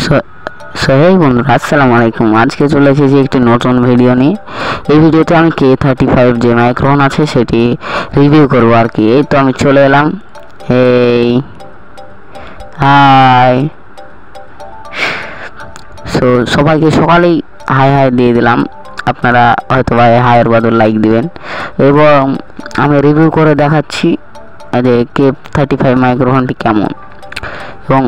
So বন্ধুরা, আসসালামু আলাইকুম। আজকে চলে এসেছি একটি নতুন ভিডিও নিয়ে। এই ভিডিওতে আমি K35 যে মাইক্রোফোন আছে সেটি রিভিউ করব আর কি। এই তো আমি চলে এলাম। এই হাই। সো সবাইকে সকালেই হাই হাই দিয়ে দিলাম। আপনারা হয়তো ভাই হাইয়ের বদল লাইক দিবেন এবং আমি রিভিউ করে দেখাচ্ছি যে K35 মাইক্রোফোনটি কেমন। এবং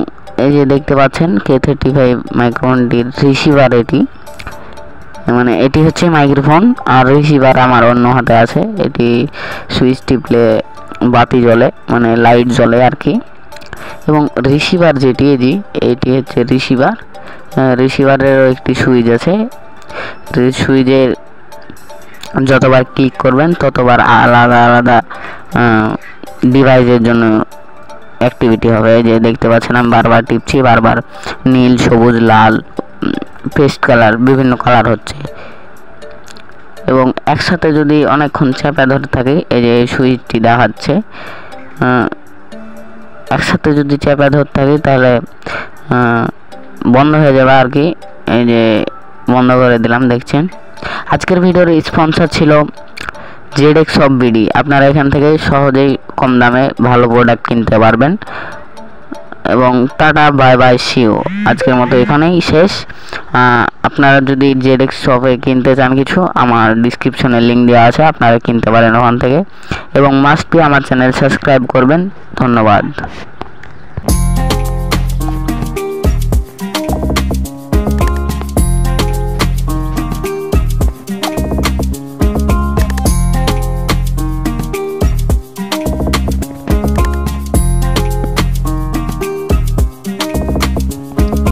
এই যে দেখতে পাচ্ছেন K35 মাইক্রোফোনটির রিসিভার, মানে এটি হচ্ছে মাইক্রোফোন আর রিসিভার আমার অন্য হাতে আছে। এটি সুইচ টিপলে বাতি জ্বলে, মানে লাইট জ্বলে আর কি। এবং রিসিভার যেটি এটি হচ্ছে রিসিভারেরও একটি সুইচ আছে। সুইচের যতবার ক্লিক করবেন ততবার আলাদা আলাদা ডিভাইসের জন্য অ্যাক্টিভিটি হবে। যে দেখতে পাচ্ছেন আমি বারবার টিপছি, বারবার নীল, সবুজ, লাল, পেস্ট কালার, বিভিন্ন কালার হচ্ছে। এবং একসাথে যদি অনেকক্ষণ চাপা ধরে থাকে, এই যে সুইচটি দেখাচ্ছে, একসাথে যদি চাপা ধরে থাকে তাহলে বন্ধ হয়ে যাবে আর কি। এই যে বন্ধ করে দিলাম, দেখছেন। আজকের ভিডিওর স্পন্সর ছিল ZX Soft BD। আপনারা এখান থেকে সহজেই কম দামে ভালো প্রোডাক্ট কিনতে পারবেন। এবং টাটা, বাই বাই, সিও। আজকের মতো এখানেই শেষ। আপনারা যদি ZX শপে কিনতে চান কিছু, আমার ডিসক্রিপশনে লিঙ্ক দেওয়া আছে, আপনারা কিনতে পারেন ওখান থেকে। এবং মাস্ট বি আমার চ্যানেল সাবস্ক্রাইব করবেন। ধন্যবাদ।